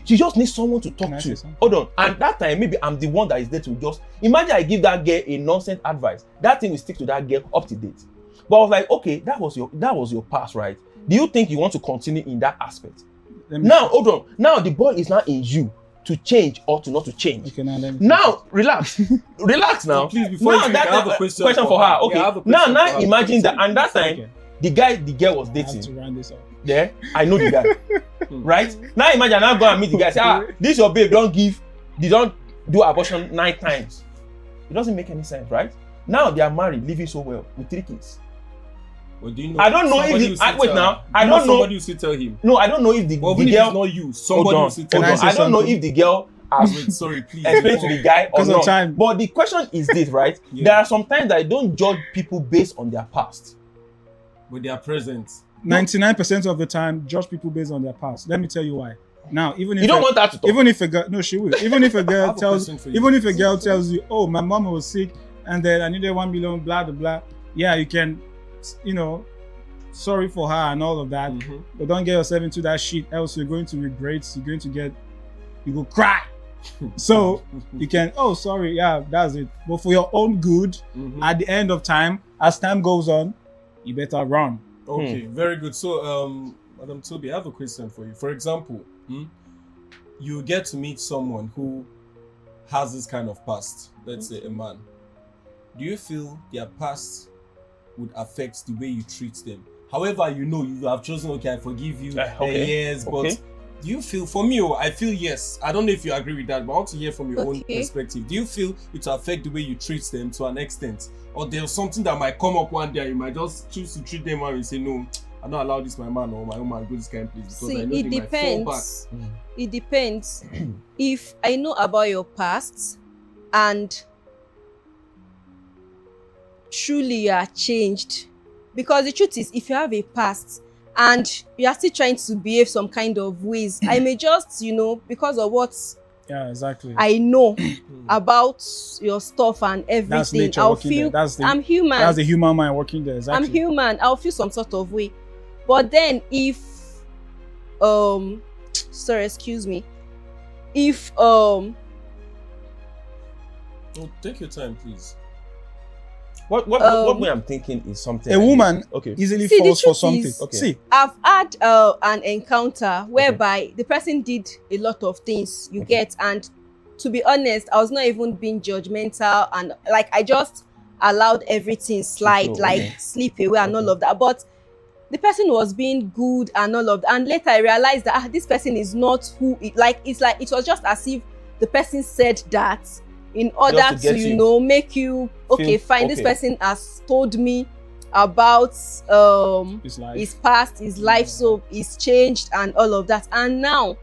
She just needs someone to talk to. Hold on, and that time maybe I'm the one that is there to just imagine I give that girl a nonsense advice. That thing will stick to that girl up to date. But I was like, okay, that was your past, right? Do you think you want to continue in that aspect? Now, hold on. Now the ball is now in you to change or to not to change. Okay, now relax. Relax now. So please, before now, I have a question for her. Okay. Yeah, now imagine that, and that time, the girl was dating. I have to round this up. Yeah, I know the guy. Right? Now imagine I go and meet the guy. Say, this your babe, don't do abortion 9 times. It doesn't make any sense, right? Now they are married, living so well with 3 kids. Well, do you know I don't know if wait now. I don't know. Somebody used to tell him. No, I don't know if the girl. It's not you. Somebody used to tell him. I don't know if the girl has sorry, please. explained to the guy or not. But the question is this, right? There are some times that I don't judge people based on their past, but their present. 99% of the time, judge people based on their past. Let me tell you why. Now, even if you don't want that to talk. Even if a girl, no, she will. Even if a girl tells you, "Oh, my mom was sick, and then I needed 1 million," blah blah blah. Yeah, you can. Sorry for her and all of that, but don't get yourself into that shit, else you're going to regret. You go cry. So you can, sorry, yeah, that's it. But for your own good, at the end of time, as time goes on, you better run. Okay, very good. So, Madam Toby, I have a question for you. For example, you get to meet someone who has this kind of past, let's say a man. Do you feel their past would affect the way you treat them? However, you have chosen, I forgive you, yes, but do you feel, for me, I feel yes. I don't know if you agree with that, but I want to hear from your own perspective. Do you feel it will affect the way you treat them to an extent? Or there's something that might come up one day, you might just choose to treat them and you say, no, I don't allow this my man or my woman to go this kind of place because I know they might fall back. It depends. If I know about your past and truly you are changed, because the truth is, if you have a past and you are still trying to behave some kind of ways, I may just, because of what I know about your stuff and everything, I'll feel I'm human. That's the human mind working there. Exactly. I'm human. I'll feel some sort of way. But then if sorry, excuse me. If take your time, please. What way I'm thinking is something a woman easily falls for something. See, I've had an encounter whereby the person did a lot of things, get, and to be honest, I was not even being judgmental, and I just allowed everything slide, sleep away and all of that. But the person was being good and all of that, and later I realized that this person is not who it was just as if the person said that in order to make you fine. This person has told me about his past, his life, so he's changed and all of that. And now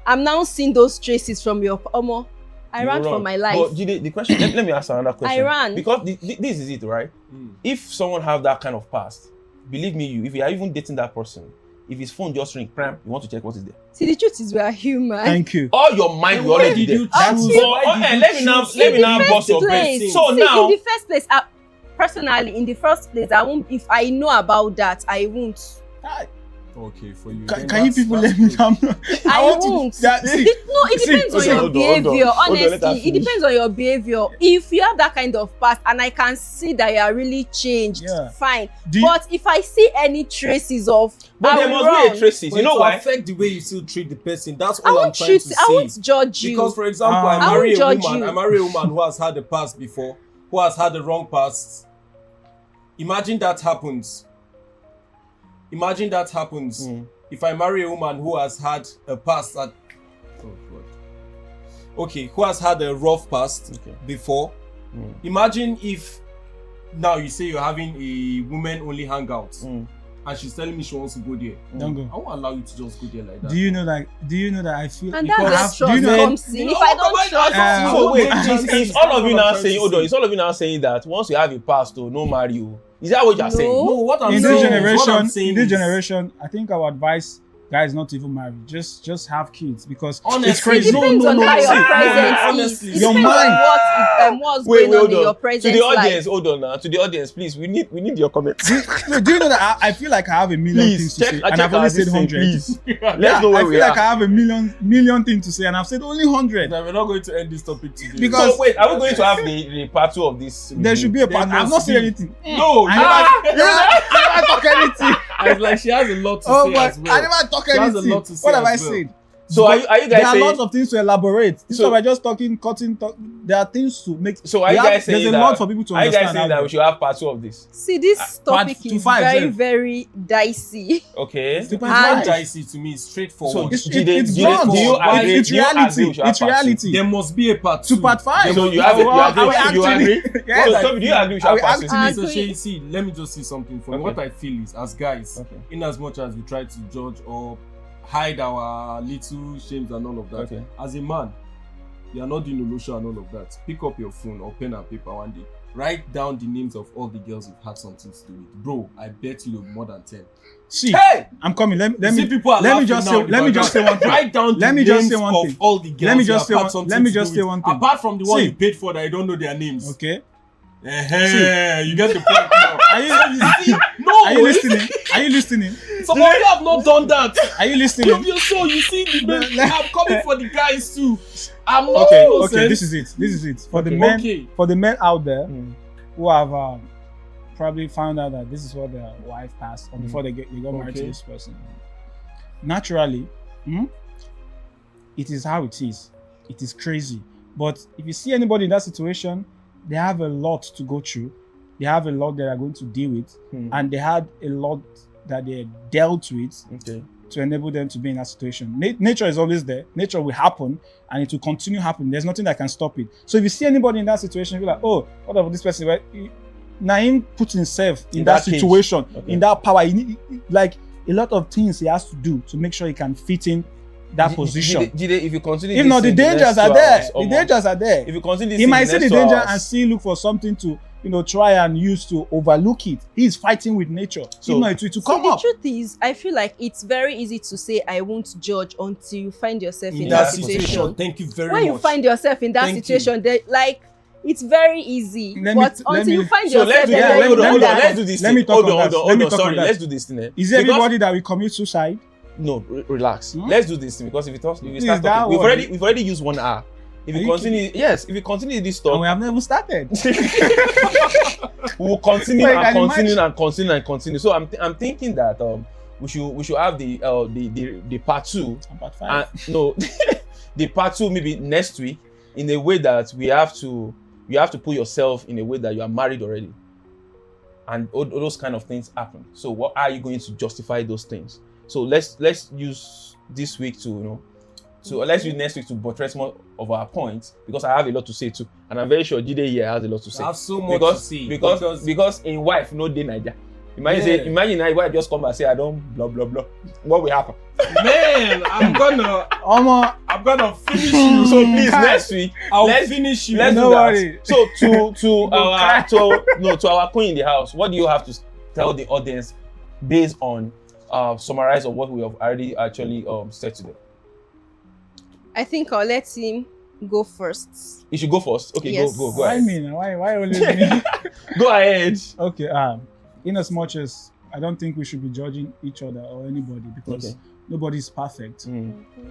I'm now seeing those traces from your I ran for my life. But Jide, the question, let me ask another question. I ran. Because this is it, right? If someone have that kind of past, believe me, if you are even dating that person, if his phone just ring, cram, you want to check what is there. See, the truth is we are human. Thank you. All your mind will already there. Let me now bust your brain. So see, now, in the first place, personally, in the first place, I won't. If I know about that, I won't. Okay, for you. Can you people let me come? I won't. It depends on your behavior. Honestly, it depends on your behavior. If you have that kind of past and I can see that you are really changed, fine. But if I see any traces of, but there must be a traces. You know why? Affect the way you still treat the person. That's all I'm trying to say. I won't judge you. Because, for example, I marry a woman who has had a past before, who has had the wrong past. Imagine that happens. If I marry a woman who has had a past that, who has had a rough past before. Imagine if now you say you're having a woman only hangout and she's telling me she wants to go there. Don't go. I won't allow you to just go there like that. Do you know that I feel? And that's the trust comes in. If I don't trust so wait, it's all of you now saying, hold on, it's all of you now saying that once you have a past, no marry you. Is that what you're saying? No, what I'm in saying. This generation, I think our advice, guys, not even marry. Just have kids because honestly, it's crazy. It depends on how your presence is. Your mind. What's going on in your presence. To the audience, hold on now. To the audience, please, we need your comments. Do you know that I feel like I have a million things to say, and I've only said 100. Please, let's know where we are. I feel like I have a million things to say, and I've said only 100. We're not going to end this topic today. Because so wait, are we going to have the part 2 of this? There should be a part. I've not said anything. No, I never talk anything. It's like she has a lot to say as well. I never talk anything. What have I said? So are you guys there are saying, lots of things to elaborate. So we're just talking. There are things to make. So are you guys saying there's a lot for people to understand? Are you guys saying that we should have part 2 of this? See, this topic is very dicey. Okay. It's not dicey to me. It's straightforward. So it's reality. It's reality. There must be a part 2. To part 5. So you agree? Yes. So do you agree? So see, let me just say something for you. What I feel is, as guys, in as much as we try to judge or hide our little shames and all of that, as a man, you are not doing Olosho and all of that. Pick up your phone or pen and paper one day. Write down the names of all the girls you've had something to do with. Bro, I bet you more than 10. See, I'm coming. Let me just say one thing. Write down the names of all the girls you have had something to do with. Let me just say one thing. Apart from the one you paid for that you don't know their names. Okay. You get the point now. Are you listening? Are you listening? Some of you have not done that. Are you listening? You see the men. I'm coming for the guys too. I'm not okay. This is it. For the men out there who have probably found out that this is what their wife passed on before they got married to this person. Naturally, it is how it is. It is crazy. But if you see anybody in that situation, they have a lot to go through. They have a lot they are going to deal with, and they had a lot that they dealt with to enable them to be in that situation. Nature is always there. Nature will happen, and it will continue happening. There's nothing that can stop it. So if you see anybody in that situation, you're like, oh, what about this person? Naim put himself in that situation, in that power. Like a lot of things he has to do to make sure he can fit in that position. If you continue, if not, the dangers are there. The dangers are there. If you continue, he might see the danger and still look for something to, try and use to overlook it. He's fighting with nature. So it will come up. The truth is, I feel like it's very easy to say I won't judge until you find yourself in that situation. Thank you very much. When you find yourself in that situation, it's very easy. Until you find yourself, let's do this. Hold on. Sorry, let's do this thing. Is there everybody that will commit suicide? No, relax. Let's do this thing because if we start talking, we've already used 1 hour. If we continue this talk, and we have never started. we will continue and continue. So I'm thinking that we should have the part 2. Part 5. The part 2 maybe next week in a way that you have to put yourself in a way that you are married already, and all those kind of things happen. So what are you going to justify those things? So let's use this week to let's use next week to buttress more of our points, because I have a lot to say too, and I'm very sure Jide here has a lot to say. I have so much to say because in wife no day Naija. Imagine now wife just come and say I don't blah blah blah. What will happen? Man, I'm gonna finish you. So please next week I'll finish you. Let's No do that. worry. So to our queen in the house, what do you have to tell the audience based on summarize of what we have already actually said today? I think I'll let him go first. You should go first. Okay, Yes. go Why ahead. me? Why only me? Go ahead. Okay. In as much as I don't think we should be judging each other or anybody because nobody's perfect.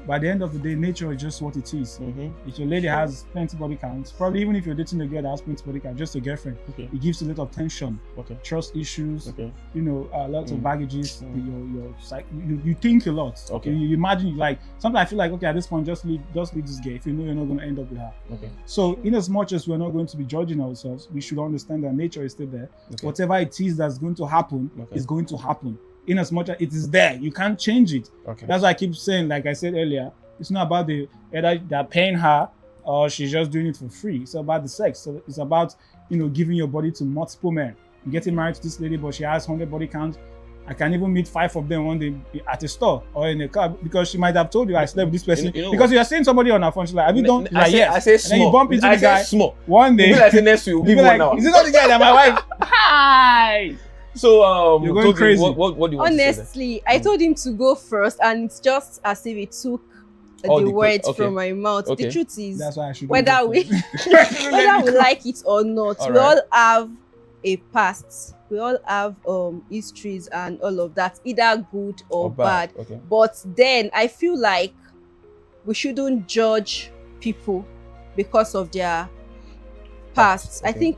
By the end of the day, nature is just what it is. If your lady has plenty body counts, probably even if you're dating a girl that has plenty body count, just a girlfriend, it gives a lot of tension, trust issues, lots of baggages. You think a lot. You imagine, like, sometimes I feel like, okay, at this point, just leave this girl if you know you're not going to end up with her. So in as much as we're not going to be judging ourselves, we should understand that nature is still there. Whatever it is that's going to happen is going to happen. In as much as it is there, you can't change it. That's why I keep saying, like I said earlier, it's not about either they're paying her or she's just doing it for free. It's about the sex. So it's about, giving your body to multiple men. I'm getting married to this lady, but she has 100 body counts. I can even meet 5 of them one day at a store or in a car because she might have told you I slept with this person. Because you're seeing somebody on her phone, she's like, have you done? I say small. And then you bump into the guy. Small. One day. I say next week we'll give like, 1 hour. Is it not the guy that my wife? Hi. So you're going crazy. What do you want to say? Honestly, I told him to go first, and it's just as if he took the words from my mouth. The truth is, that's why I should whether we like it or not, we all have a past. We all have histories and all of that, either good or bad. But then I feel like we shouldn't judge people because of their past. I think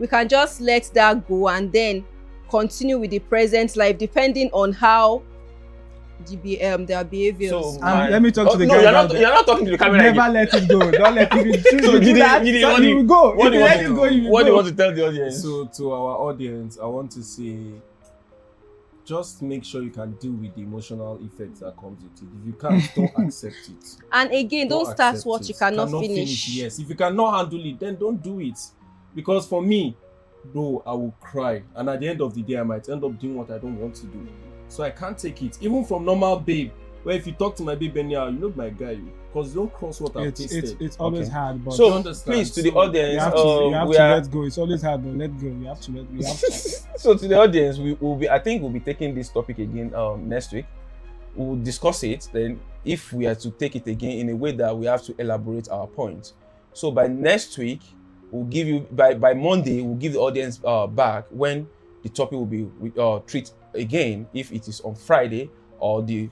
we can just let that go and then continue with the present life, depending on how their behaviors. So, let me talk to the guy. You're not talking to the camera. Never let it go. Don't let it go. So you go. What do you want to tell the audience? So to our audience, I want to say, just make sure you can deal with the emotional effects that comes with it. If you can't, don't accept it. And again, don't start what you cannot finish. Yes, if you cannot handle it, then don't do it. Because for me, though, I will cry, and at the end of the day, I might end up doing what I don't want to do. So I can't take it, even from normal babe. Where if you talk to my babe anyhow, you know my guy, because you don't cross what I've tasted. It's always hard, but so please to the audience, you have to let go. It's always hard, but let go. You have to let go. So to the audience, I think we'll be taking this topic again next week. We'll discuss it. Then, if we are to take it again in a way that we have to elaborate our point. So by next week, we'll give you by Monday. We'll give the audience back when the topic will be treated again, if it is on Friday or the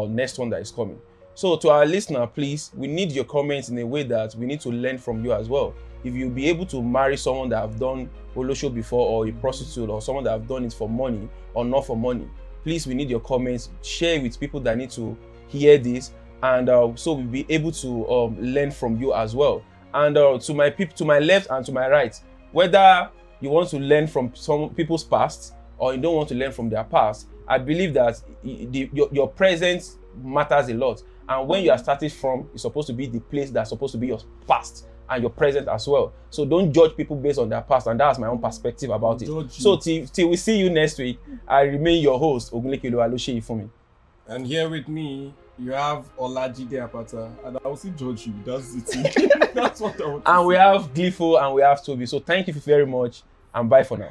next one that is coming. So to our listener, please, we need your comments in a way that we need to learn from you as well. If you'll be able to marry someone that have done Olosho before, or a prostitute, or someone that have done it for money or not for money, please, we need your comments. Share it with people that need to hear this, and so we'll be able to learn from you as well. And to my people, to my left and to my right, whether you want to learn from some people's past or you don't want to learn from their past, I believe that your present matters a lot. And when you are starting from, it's supposed to be the place that's supposed to be your past and your present as well. So don't judge people based on their past, and that's my own perspective about it. So till we see you next week, I remain your host, Ogunleke Oluwalose Ifumi. And here with me, you have Olajide Apata, and I will still judge you. That's it. That's what I want to say. And we have Glypho and we have Toby. So thank you very much, and bye for now.